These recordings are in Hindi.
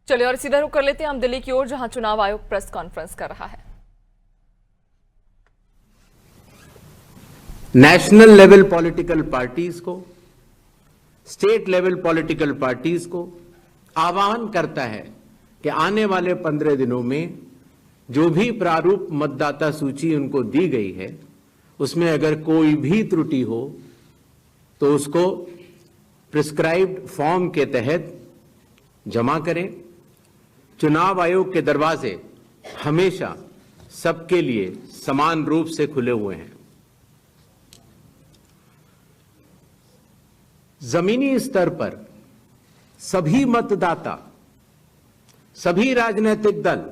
चलिए और सीधा रुख कर लेते हैं हम दिल्ली की ओर, जहां चुनाव आयोग प्रेस कॉन्फ्रेंस कर रहा है। नेशनल लेवल पॉलिटिकल पार्टीज को, स्टेट लेवल पॉलिटिकल पार्टीज को आह्वान करता है कि आने वाले 15 दिनों में जो भी प्रारूप मतदाता सूची उनको दी गई है उसमें अगर कोई भी त्रुटि हो तो उसको प्रिस्क्राइब्ड फॉर्म के तहत जमा करें। चुनाव आयोग के दरवाजे हमेशा सबके लिए समान रूप से खुले हुए हैं। जमीनी स्तर पर सभी मतदाता, सभी राजनीतिक दल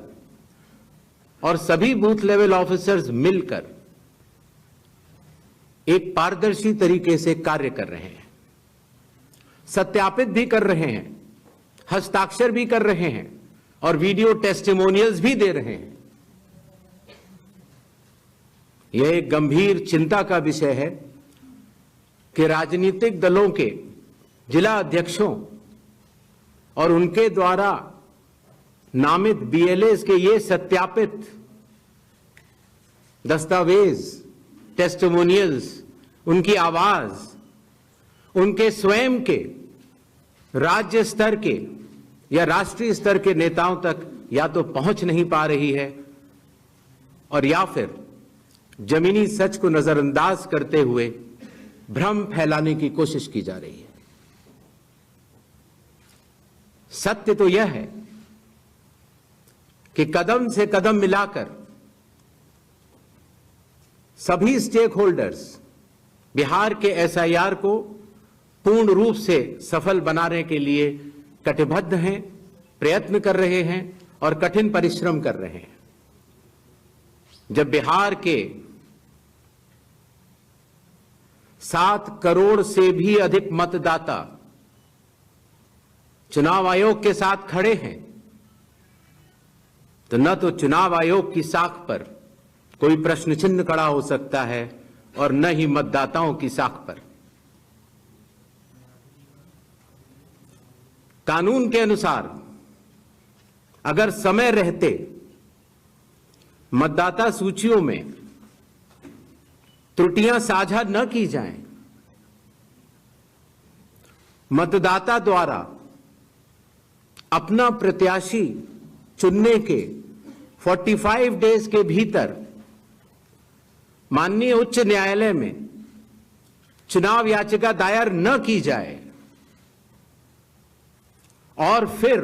और सभी बूथ लेवल ऑफिसर्स मिलकर एक पारदर्शी तरीके से कार्य कर रहे हैं, सत्यापित भी कर रहे हैं, हस्ताक्षर भी कर रहे हैं और वीडियो टेस्टिमोनियल्स भी दे रहे हैं। यह एक गंभीर चिंता का विषय है कि राजनीतिक दलों के जिला अध्यक्षों और उनके द्वारा नामित बीएलएस के ये सत्यापित दस्तावेज, टेस्टिमोनियल्स, उनकी आवाज, उनके स्वयं के राज्य स्तर के या राष्ट्रीय स्तर के नेताओं तक या तो पहुंच नहीं पा रही है और या फिर जमीनी सच को नजरअंदाज करते हुए भ्रम फैलाने की कोशिश की जा रही है। सत्य तो यह है कि कदम से कदम मिलाकर सभी स्टेक होल्डर्स बिहार के एसआईआर को पूर्ण रूप से सफल बनाने के लिए कटिबद्ध हैं, प्रयत्न कर रहे हैं और कठिन परिश्रम कर रहे हैं। जब बिहार के 7 करोड़ से भी अधिक मतदाता चुनाव आयोग के साथ खड़े हैं तो न तो चुनाव आयोग की साख पर कोई प्रश्न चिन्ह खड़ा हो सकता है और न ही मतदाताओं की साख पर। कानून के अनुसार अगर समय रहते मतदाता सूचियों में त्रुटियां साझा न की जाएं, मतदाता द्वारा अपना प्रत्याशी चुनने के 45 डेज के भीतर माननीय उच्च न्यायालय में चुनाव याचिका दायर न की जाए और फिर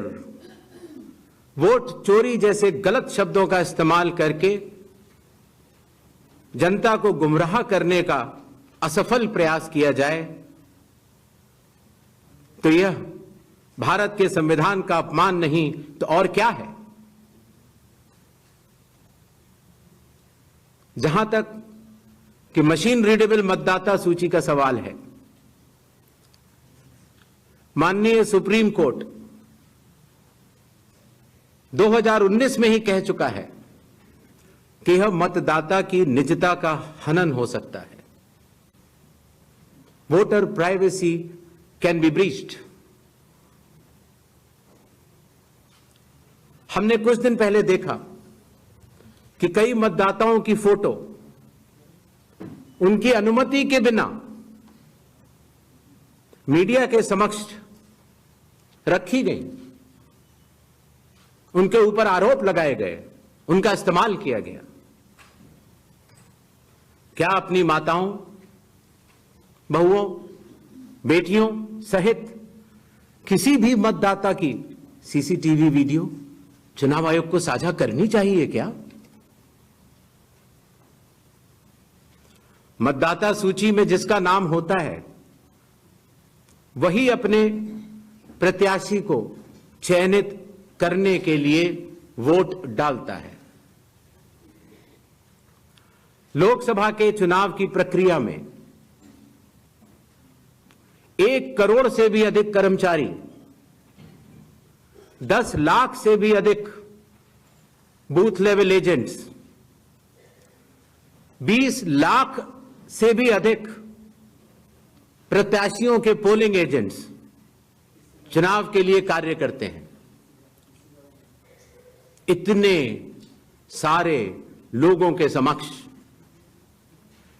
वोट चोरी जैसे गलत शब्दों का इस्तेमाल करके जनता को गुमराह करने का असफल प्रयास किया जाए तो यह भारत के संविधान का अपमान नहीं तो और क्या है। जहां तक कि मशीन रीडेबल मतदाता सूची का सवाल है, माननीय सुप्रीम कोर्ट 2019 में ही कह चुका है कि यह मतदाता की निजता का हनन हो सकता है। Voter privacy can be breached. हमने कुछ दिन पहले देखा कि कई मतदाताओं की फोटो उनकी अनुमति के बिना मीडिया के समक्ष रखी गई, उनके ऊपर आरोप लगाए गए, उनका इस्तेमाल किया गया। क्या अपनी माताओं, बहुओं, बेटियों सहित किसी भी मतदाता की सीसीटीवी वीडियो चुनाव आयोग को साझा करनी चाहिए क्या? मतदाता सूची में जिसका नाम होता है वही अपने प्रत्याशी को चयनित करने के लिए वोट डालता है। लोकसभा के चुनाव की प्रक्रिया में 1 करोड़ से भी अधिक कर्मचारी, 10 लाख से भी अधिक बूथ लेवल एजेंट्स, 20 लाख से भी अधिक प्रत्याशियों के पोलिंग एजेंट्स चुनाव के लिए कार्य करते हैं। इतने सारे लोगों के समक्ष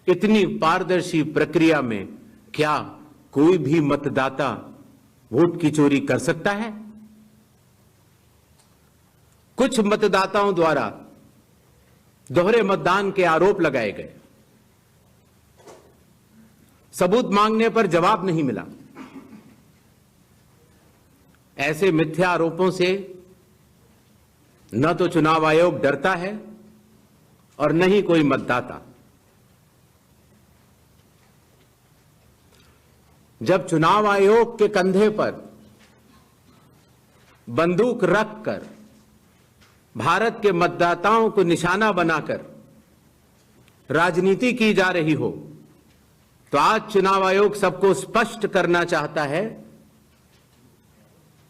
इतनी पारदर्शी प्रक्रिया में क्या कोई भी मतदाता वोट की चोरी कर सकता है? कुछ मतदाताओं द्वारा दोहरे मतदान के आरोप लगाए गए, सबूत मांगने पर जवाब नहीं मिला। ऐसे मिथ्या आरोपों से न तो चुनाव आयोग डरता है और न ही कोई मतदाता। जब चुनाव आयोग के कंधे पर बंदूक रखकर भारत के मतदाताओं को निशाना बनाकर राजनीति की जा रही हो, तो आज चुनाव आयोग सबको स्पष्ट करना चाहता है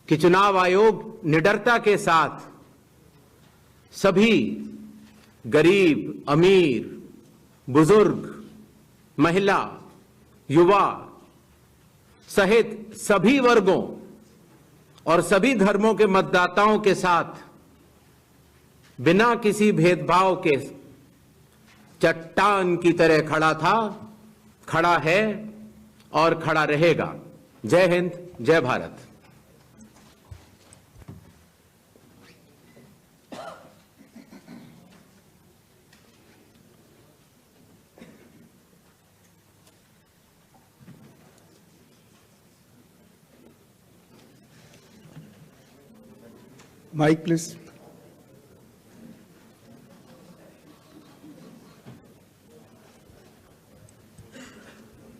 कि चुनाव आयोग निडरता के साथ सभी गरीब, अमीर, बुजुर्ग, महिला, युवा सहित सभी वर्गों और सभी धर्मों के मतदाताओं के साथ बिना किसी भेदभाव के चट्टान की तरह खड़ा था, खड़ा है और खड़ा रहेगा। जय हिंद, जय Bharat. Mic, please.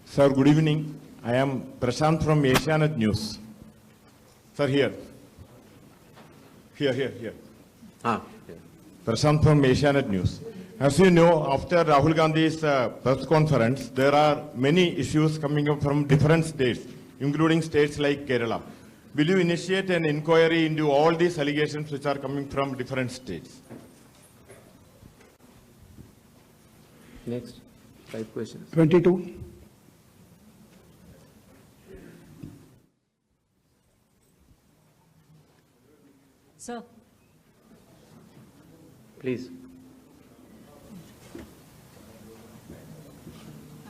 Sir, good evening. I am Prashant from Asianet News. Sir, here. Here. Prashant from Asianet News. As you know, after Rahul Gandhi's press conference, there are many issues coming up from different states, including states like Kerala. Will you initiate an inquiry into all these allegations which are coming from different states? Next, 5 questions. 22. Sir. Please.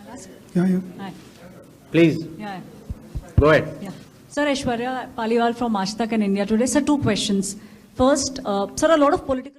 I'll ask. Yeah. Hi. Please, Yeah. go ahead. Yeah. Sir, Aishwarya Paliwal from Aaj Tak and India Today. Sir, 2 questions. First, sir, a lot of political